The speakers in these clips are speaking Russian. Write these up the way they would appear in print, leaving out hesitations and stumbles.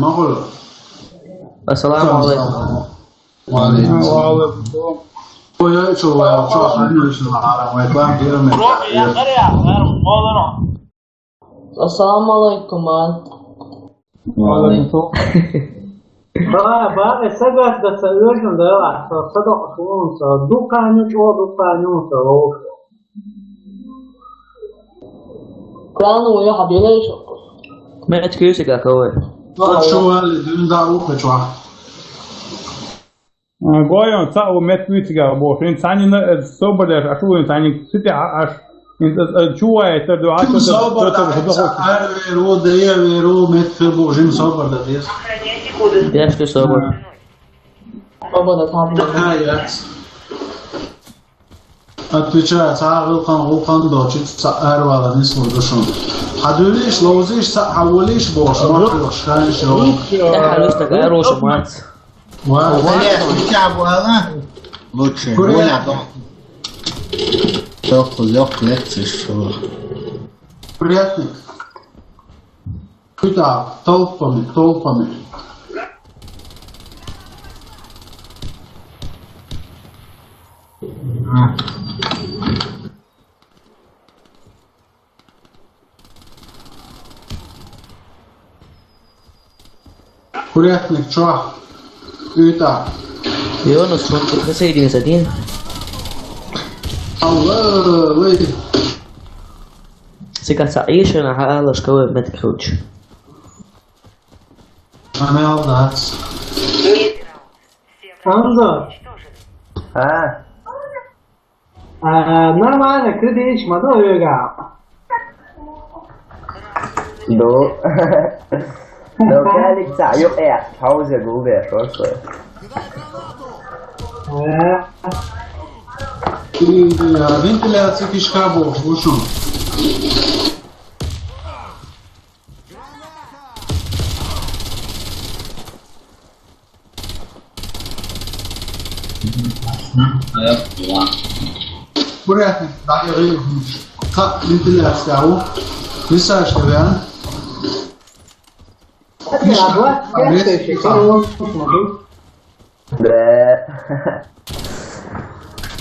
مغلق. السلام عليكم. وعليكم السلام. ويا شو حنوش العالم ويبان غير من. السلام عليكم مان. وعليكم. بقى سجد بس الرجل ده صدق خونس دكان شو دكان نوس كانوا يا حبيبي ما تكيسك يا كوي. شو اللي دون داروك شو؟ Goion o metmitiga bo in tani sober ashu in tani city ash in chua eta do acho رو ده رو متر بوجين صبر ده ديس Yes, que sober. отвечает غلقان داشت سعر ولا نسمع دشون حدوليش لوزيش حوليش باش ما فيش خانش رو ده حلوستك اروش مات. بتلعبوا هذا؟ لوتشي ولعبوا لوك الشغل приятный куда толпами курятник чё это Йонус, присоединись один. الله وي سكت عيش انا هقلش كوي ما تكروتش. انا الضغط Hamza. Нормально, критич, мадо юга. لو كانك تعيق ايه حوزة جوجل يا شوية вентиляция шкафов слушай порядок дали как вентиляция у лиса что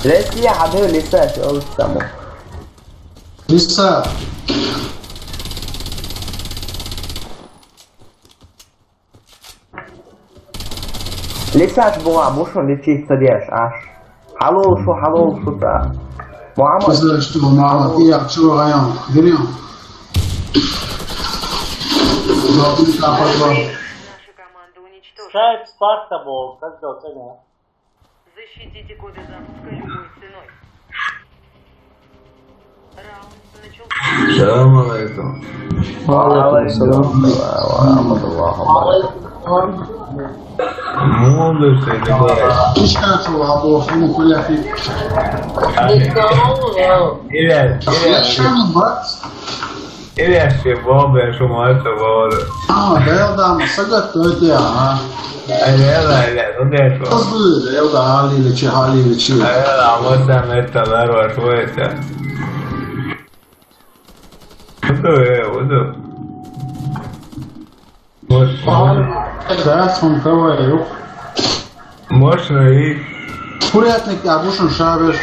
لسه يا حبيبي لسه شو سامو لسه لسه اشبوع مش لتشي تديش عاش حلو شو تا معامل بس شو معامل فيها شو غيان دريان Шайб Спарта был, как сделать это? Защитите коды запуска любой ценой. Раунд начался. السلام عليكم. وعليكم السلام ورحمة الله وبركاته. مو بس ايش كانت شو هذا فيلم كله في إلى الشباب شما الشباب. ده ما صدقت تويتي لا ده شو. اصبر يلا حالي لشي لا عملت متدار وشوية. وده درسهم كوي مش نهي. كورياتنك ابوشن شابش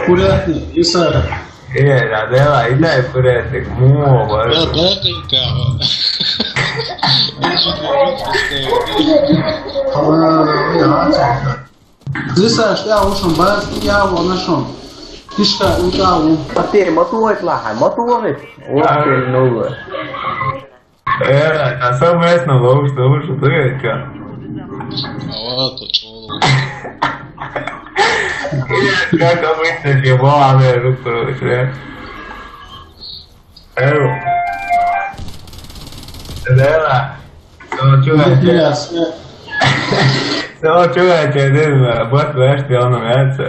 كورياتنك يسار لا ده لا فراتك مو بس. لسه اشتاق وشن بس يا ونشون تشتا وتاو أتي ما تويت لاحد ما تويت وقت النور a samo mesno lovište, ovo što to je ka. Ovako čolo. Kako misliš je bola me Ruković, ne? Evo. Dela. Samo čuvajte, ne bot vešti ono mjesto.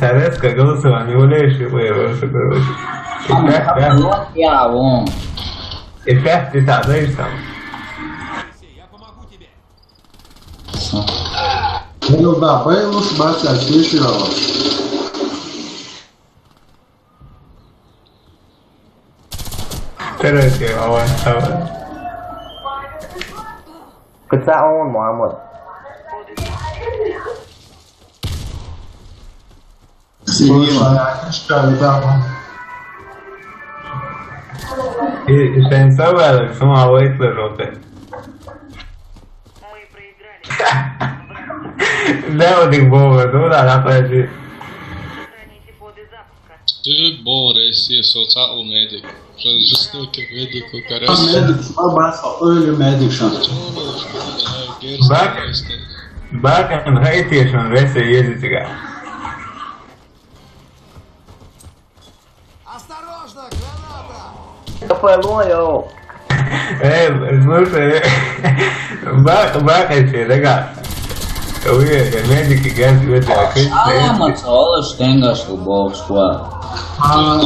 Советское голосование улейши выявился, короче. Эффект ты знаешь там. Ну да, Бейлуш, батя, слышал. Szeretném, ha van szabad. قطع اون محمد И танцевали, с ума вышли желтые. Мы проиграли. Да, вот их было, ну да, находи. Сохраните коды запуска. Ты Boris iesoca o médico. Жестокий медик, cara. Médico, só abraça ele, médico, chama. Bákan rejtésen veszi jegyzicigát. Капеллою. Слушай, Бака чедага. Вы медики газуете, Amazola stengas do box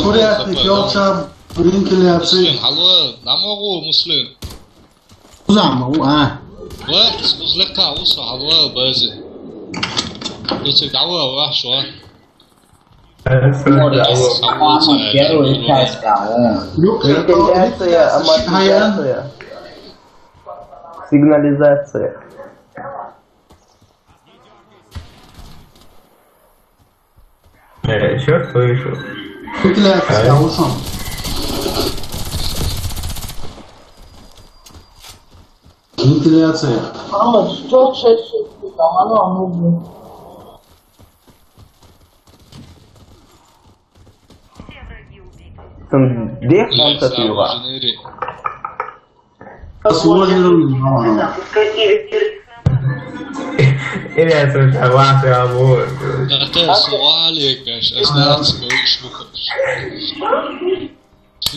Kuriatik yoksa ventiляции. Hallo, namoro muslim. Uzama, واحد مزلق تعوص حلوة بازي يتسك دعوة واحد شوية Quero ir cascar Вентиляция, амортизация. Сигнализация. Что слышу? Ventiляция, ушам. Вентиляция. Что чаще там оно нужно? Все враги убиты. Там дефолт от его. Сложно. Или слушай, вас я буду. Это سؤالك أثناء سكويش بخش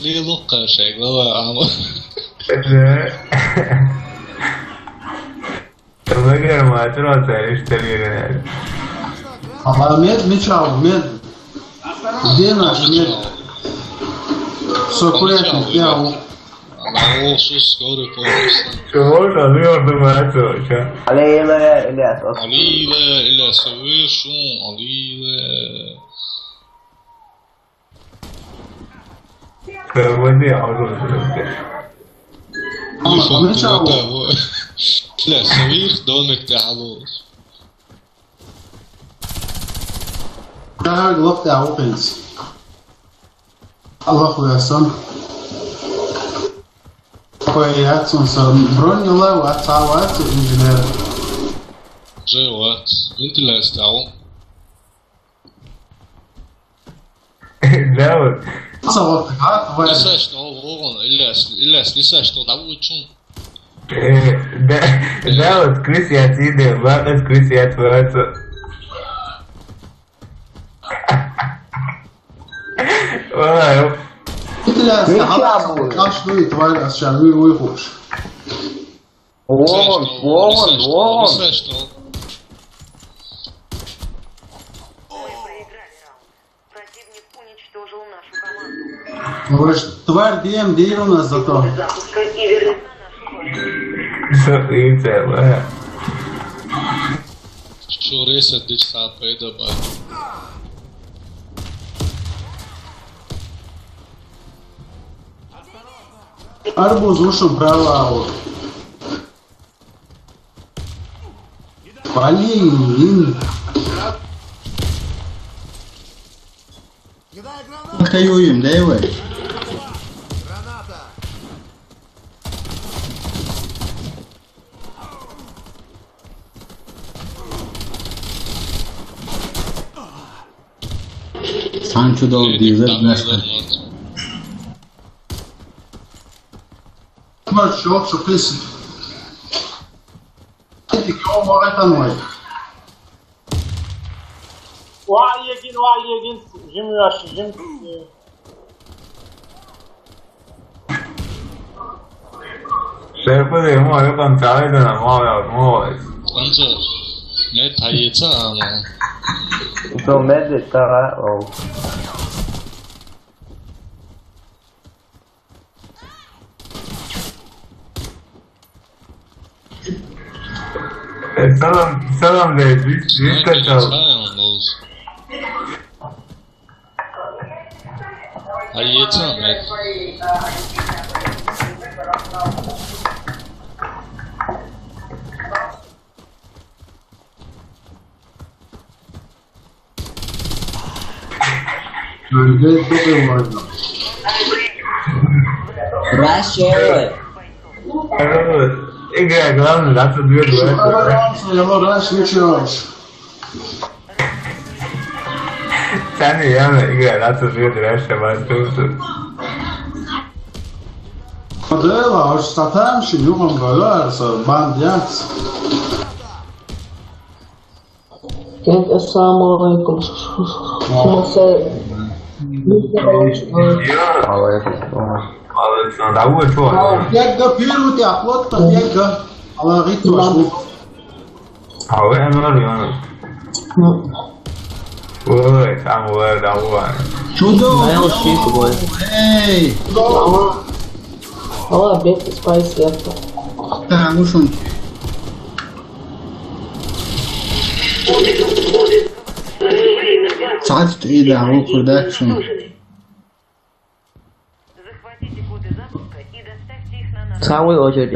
ليه لقى شيء والله عم Выиграй матроса, что ли, А мед, мечал, мед. Где наш мед? Сокуретник, я أنا скоро помню Чего же звезды матроса? علينا إلياس عليلة إلى سويشو عليلة Воды, а уже мечал. لا سويخ دونك تعالوش Я главный аукенс. Аллаху ясан. Поэтому бронила ватсават инженер. جوات انت اللي هستعو Да вот. Сават, как вы? لسه اشتغل غورن إلا لسه اشتغل دعوة شون Да вот, Крис я отсюда, ладно, Крис я отворачу. Ой, Вентиляция, как вы тварь, сейчас вы выхуш. Вон. لسه اشتغل Мы проиграли раунд. Противник уничтожил нашу команду. Говоришь, тварь где у нас зато? Запуска и вернется нашу что ты целая. شو ريسة ديش ساعة بيدا بعد Арбуз ушел право. Блин. Воюем, да его? Санчо дал дизель несколько. Marchou, suplício. Que eu vou lá noite. وعي يجين جيم ياش جيم Шефы, ему я концали да намалил, молодец. Санчо, не таится, ама. Então, meditar. Salam de diskachal. Таится, нет. Рашивай. Играй, главное, драться две дуэты. Сами явно играй, драться две дуэты, бастусы. Подела, аж статам, щенюком галярса, бандяц. Assalamu alaikum. Да вот что. Бегга пирут, я плотно бегга. Алла ритм вашу. А вы анорионы. Ой, там вот, да вот. Чудо! Эй! Olha, bem que spice essa. Ah, no chão. Side 3 down production. Захватите коды запуска и доставьте их на наш. Самый очередь.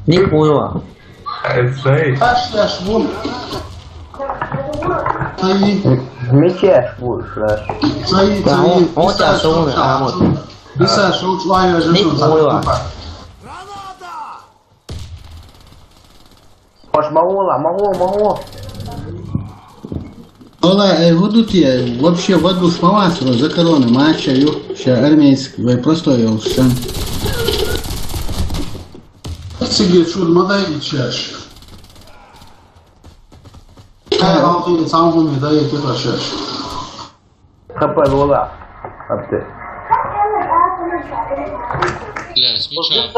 Не понял. Аш, вон. Мече швуш. Он тебя шоу, а вот. Биса шоу чуая же. Не понял. Может, могу. Ола, ведутие, вообще в одну шмаласру за короны матча, ще армейский, вы просто его сам. Сиги чуд модай и чаш. Алты самого медая кита чаш. ХП лола. Апты. Бля, с мяча.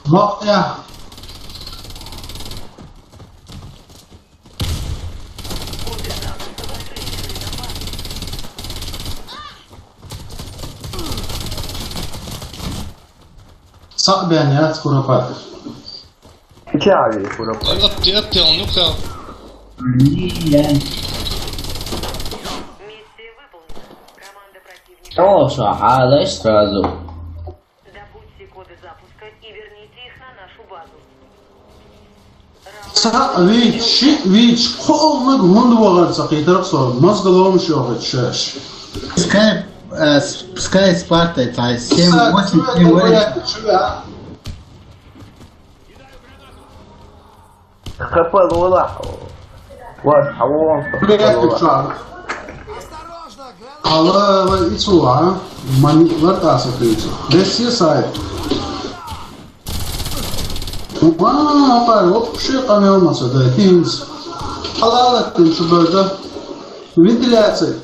Мокня. Сабянят курапат. Чави, курап. Апты, он ну-ка. Миссия выполнена. Команда противника. Хорошо, а дальше сразу. Добудьте коды запуска и верните их на нашу базу. Вич, полный гунду вагарца, китерксо, мозголом шохет шаш. Скай Спарта, это 7-8 ХП лола. Вот, а вон. Алла ицуа, мани вартаса кричу. Весь сайт. Вау, вообще камелмаса, да, тинс. Алла тин шуберда. Вентиляция.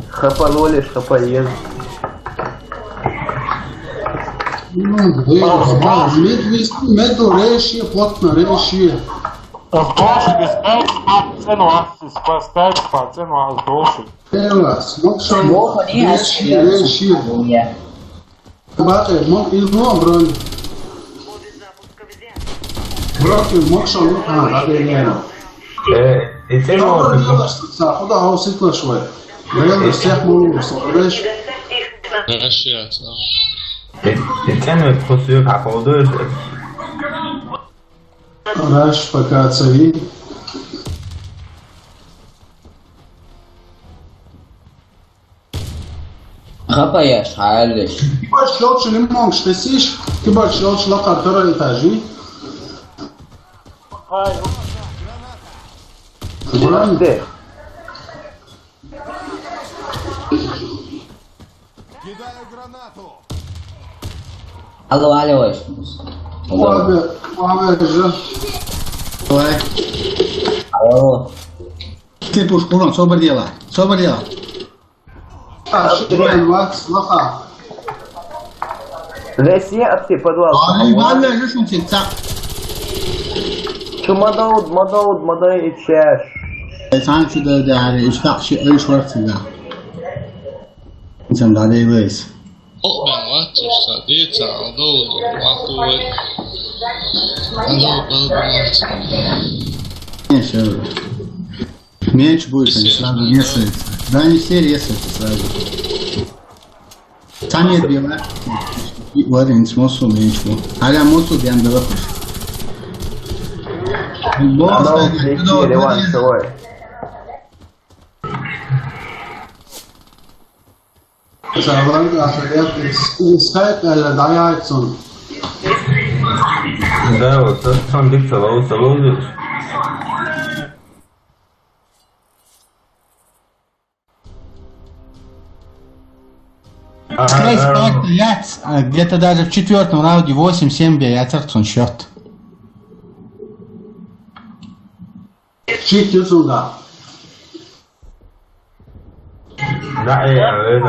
ХП лолишь, ХП ез. Меду реши, плотно реши. Элас, мокшон, реши. Бате, мок илно бронь. Коды запуска взяты. Броки, мокшон, ради лена. И ты можешь. Куда хауситла швай? Реально всех молился, понимаешь? Доставьте их на Прощаться. И ты просто как удобно. Раш, пока цари. Хапаешь, халишь. Ты больше лучше не можешь, ты сишь, ты больше лучше локар второй этажи. Где? Алло. Маме же. Давай. Алло. Ты пушку, собор дела. Шибран, вакс, лоха. Леси, а ты подвал. Ладно, же шутится. Şu Madaud içer. Sanki de değerli, iştah şey, öyle şartıyla. İnsan da değil. 两万九十你找到我都会Конечно. Меч будет, они сразу резаются. Да, они все резаются сразу. Сами отбивают. Вот они смысл меч. А я мусу бьем до лапы. Não, ele avançou. Скайп или Дайайцон. Да, вот это сам биг салон. Скайп яйц, где-то даже в 4-м раунде 8-7 яйцерцон счет. Чит юзунга. Да, я это,